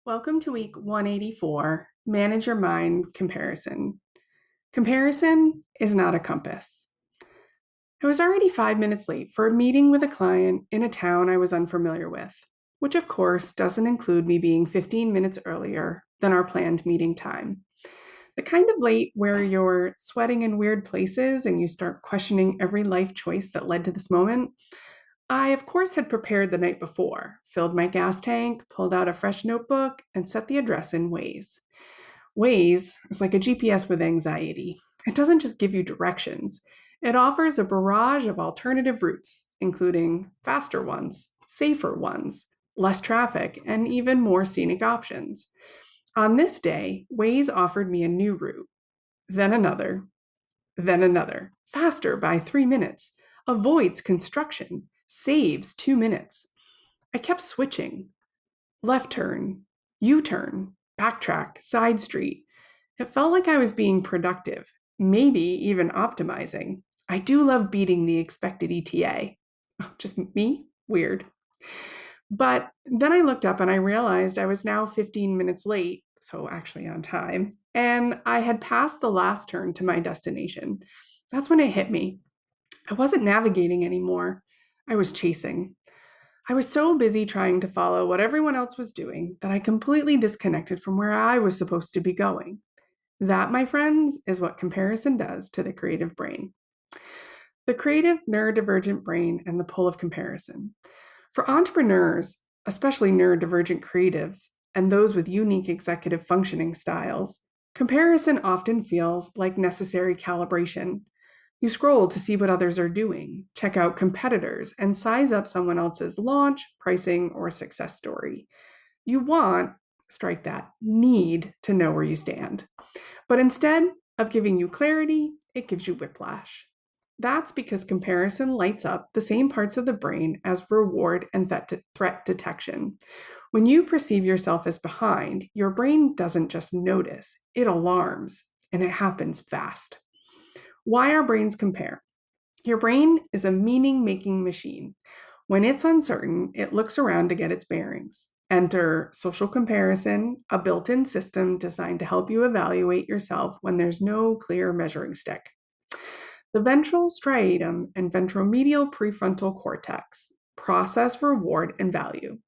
Welcome to week 184, Manage Your Mind Comparison. Comparison is not a compass. I was already 5 minutes late for a meeting with a client in a town I was unfamiliar with, which of course doesn't include me being 15 minutes earlier than our planned meeting time. The kind of late where you're sweating in weird places and you start questioning every life choice that led to this moment. I, of course, had prepared the night before, filled my gas tank, pulled out a fresh notebook, and set the address in Waze. Waze is like a GPS with anxiety. It doesn't just give you directions, it offers a barrage of alternative routes, including faster ones, safer ones, less traffic, and even more scenic options. On this day, Waze offered me a new route, then another, then another, faster by 3 minutes, avoids construction, saves 2 minutes. I kept switching left turn, U turn, backtrack, side street. It felt like I was being productive, maybe even optimizing. I do love beating the expected ETA. Just me? Weird. But then I looked up and I realized I was now 15 minutes late, so actually on time, and I had passed the last turn to my destination. That's when it hit me. I wasn't navigating anymore, I was chasing. I was so busy trying to follow what everyone else was doing that I completely disconnected from where I was supposed to be going. That, my friends, is what comparison does to the creative brain. The creative neurodivergent brain and the pull of comparison. For entrepreneurs, especially neurodivergent creatives and those with unique executive functioning styles, comparison often feels like necessary calibration. You scroll to see what others are doing, check out competitors, and size up someone else's launch, pricing, or success story. You want, strike that, need to know where you stand. But instead of giving you clarity, it gives you whiplash. That's because comparison lights up the same parts of the brain as reward and threat detection. When you perceive yourself as behind, your brain doesn't just notice, it alarms, and it happens fast. Why our brains compare? Your brain is a meaning making machine. When it's uncertain, it looks around to get its bearings. Enter social comparison, a built in system designed to help you evaluate yourself when there's no clear measuring stick. The ventral striatum and ventromedial prefrontal cortex process reward and value.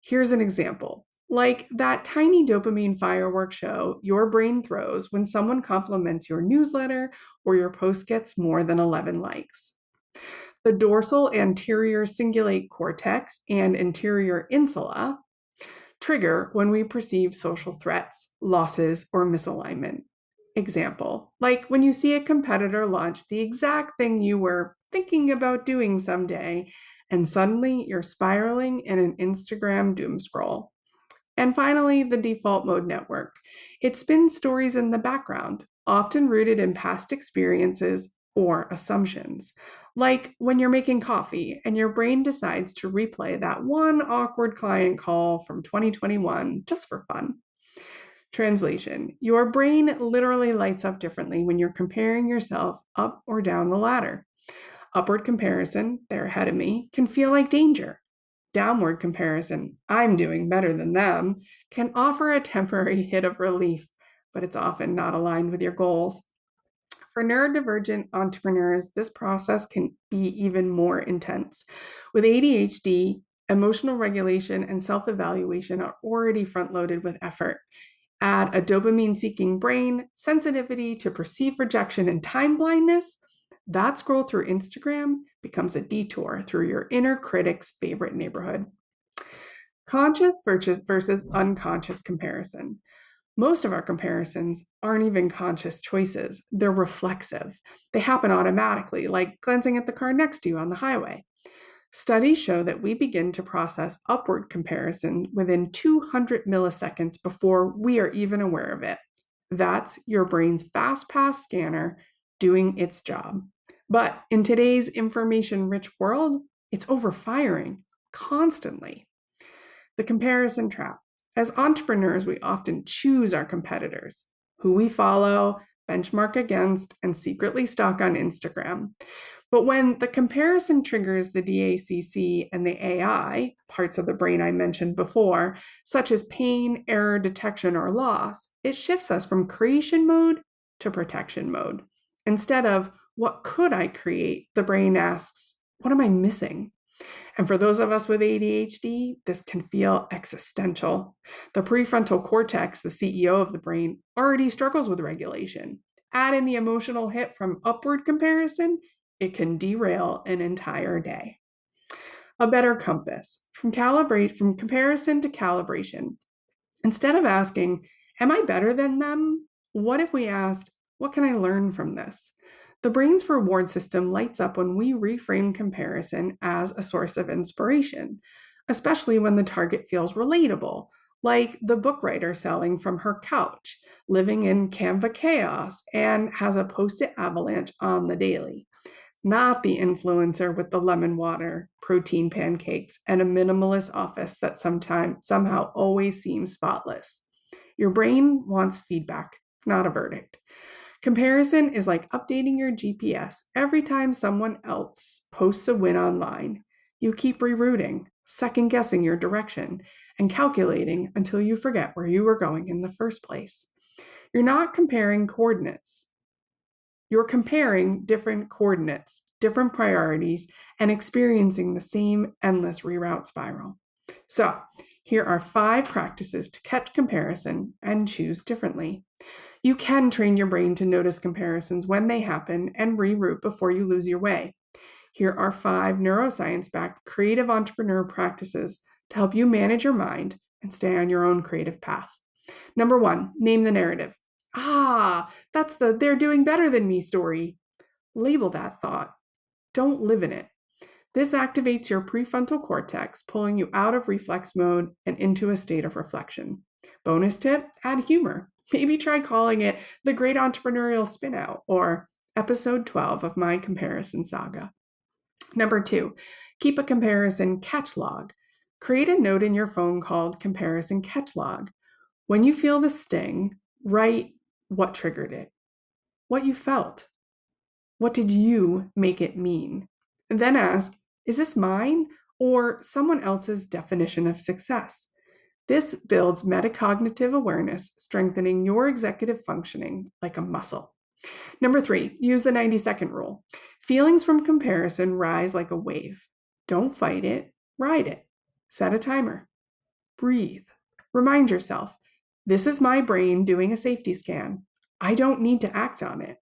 Here's an example. Like that tiny dopamine fireworks show your brain throws when someone compliments your newsletter or your post gets more than 11 likes. The dorsal anterior cingulate cortex and anterior insula trigger when we perceive social threats, losses, or misalignment. Example, like when you see a competitor launch the exact thing you were thinking about doing someday, and suddenly you're spiraling in an Instagram doom scroll. And finally, the default mode network. It spins stories in the background, often rooted in past experiences or assumptions. Like when you're making coffee and your brain decides to replay that one awkward client call from 2021 just for fun. Translation: your brain literally lights up differently when you're comparing yourself up or down the ladder. Upward comparison, they're ahead of me, can feel like danger. Downward comparison, I'm doing better than them, can offer a temporary hit of relief, but it's often not aligned with your goals. For neurodivergent entrepreneurs, this process can be even more intense. With ADHD, emotional regulation and self evaluation are already front loaded with effort. Add a dopamine seeking brain, sensitivity to perceived rejection, and time blindness. That scroll through Instagram becomes a detour through your inner critic's favorite neighborhood. Conscious versus unconscious comparison. Most of our comparisons aren't even conscious choices, they're reflexive. They happen automatically, like glancing at the car next to you on the highway. Studies show that we begin to process upward comparison within 200 milliseconds before we are even aware of it. That's your brain's fast pass scanner doing its job. But in today's information rich world, it's overfiring constantly. The comparison trap. As entrepreneurs, we often choose our competitors, who we follow, benchmark against, and secretly stalk on Instagram. But when the comparison triggers the DACC and the AI, parts of the brain I mentioned before, such as pain, error detection, or loss, it shifts us from creation mode to protection mode. Instead of, what could I create? The brain asks, what am I missing? And for those of us with ADHD, this can feel existential. The prefrontal cortex, the CEO of the brain, already struggles with regulation. Add in the emotional hit from upward comparison, it can derail an entire day. A better compass, from comparison to calibration. Instead of asking, am I better than them? What if we asked, what can I learn from this? The brain's reward system lights up when we reframe comparison as a source of inspiration, especially when the target feels relatable, like the book writer selling from her couch, living in Canva chaos, and has a post-it avalanche on the daily. Not the influencer with the lemon water, protein pancakes, and a minimalist office that somehow always seems spotless. Your brain wants feedback, not a verdict. Comparison is like updating your GPS every time someone else posts a win online. You keep rerouting, second guessing your direction, and calculating until you forget where you were going in the first place. You're not comparing coordinates. You're comparing different coordinates, different priorities, and experiencing the same endless reroute spiral. So, here are 5 practices to catch comparison and choose differently. You can train your brain to notice comparisons when they happen and reroute before you lose your way. Here are 5 neuroscience-backed creative entrepreneur practices to help you manage your mind and stay on your own creative path. Number 1, name the narrative. That's the they're doing better than me story. Label that thought. Don't live in it. This activates your prefrontal cortex, pulling you out of reflex mode and into a state of reflection. Bonus tip, add humor. Maybe try calling it the Great Entrepreneurial Spinout or episode 12 of my comparison saga. Number 2, keep a comparison catch log. Create a note in your phone called comparison catch log. When you feel the sting, write what triggered it, what you felt, what did you make it mean? And then ask, is this mine or someone else's definition of success? This builds metacognitive awareness, strengthening your executive functioning like a muscle. Number 3, use the 90-second rule. Feelings from comparison rise like a wave. Don't fight it, ride it. Set a timer. Breathe. Remind yourself, this is my brain doing a safety scan. I don't need to act on it.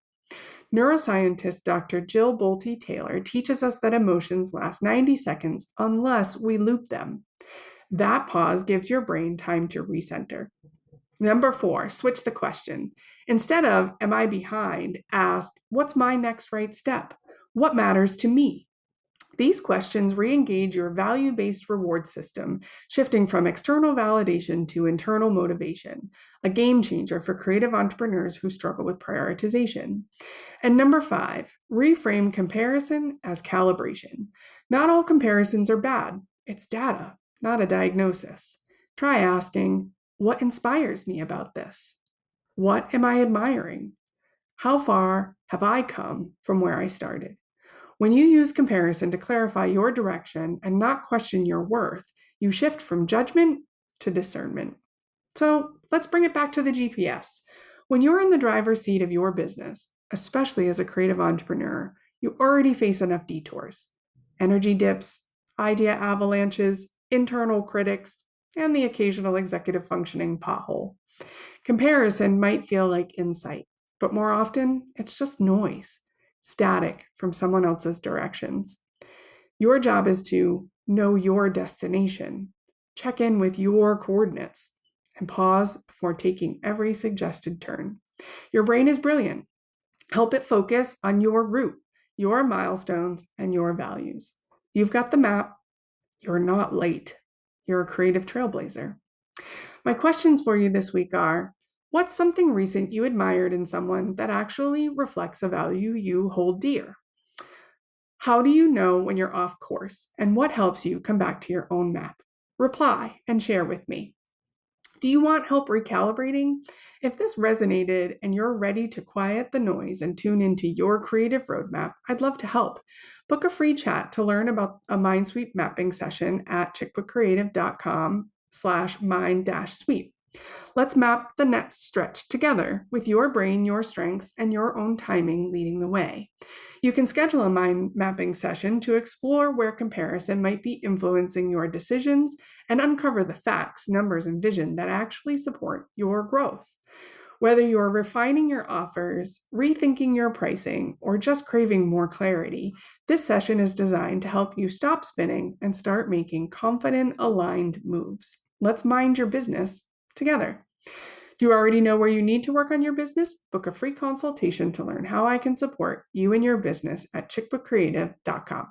Neuroscientist Dr. Jill Bolte Taylor teaches us that emotions last 90 seconds unless we loop them. That pause gives your brain time to recenter. Number 4, switch the question. Instead of, am I behind, ask, what's my next right step? What matters to me? These questions re-engage your value-based reward system, shifting from external validation to internal motivation, a game changer for creative entrepreneurs who struggle with prioritization. And number 5, reframe comparison as calibration. Not all comparisons are bad. It's data, not a diagnosis. Try asking, what inspires me about this? What am I admiring? How far have I come from where I started? When you use comparison to clarify your direction and not question your worth, you shift from judgment to discernment. So let's bring it back to the GPS. When you're in the driver's seat of your business, especially as a creative entrepreneur, you already face enough detours, energy dips, idea avalanches, internal critics, and the occasional executive functioning pothole. Comparison might feel like insight, but more often, it's just noise, static from someone else's directions. Your job is to know your destination, check in with your coordinates, and pause before taking every suggested turn. Your brain is brilliant. Help it focus on your route, your milestones, and your values. You've got the map. You're not late. You're a creative trailblazer. My questions for you this week are, what's something recent you admired in someone that actually reflects a value you hold dear? How do you know when you're off course, and what helps you come back to your own map? Reply and share with me. Do you want help recalibrating? If this resonated and you're ready to quiet the noise and tune into your creative roadmap, I'd love to help. Book a free chat to learn about a MindSweep mapping session at chickbookcreative.com/mind-sweep. Let's map the next stretch together with your brain, your strengths, and your own timing leading the way. You can schedule a mind mapping session to explore where comparison might be influencing your decisions and uncover the facts, numbers, and vision that actually support your growth. Whether you're refining your offers, rethinking your pricing, or just craving more clarity, this session is designed to help you stop spinning and start making confident, aligned moves. Let's mind your business together. Do you already know where you need to work on your business? Book a free consultation to learn how I can support you and your business at chickbookcreative.com.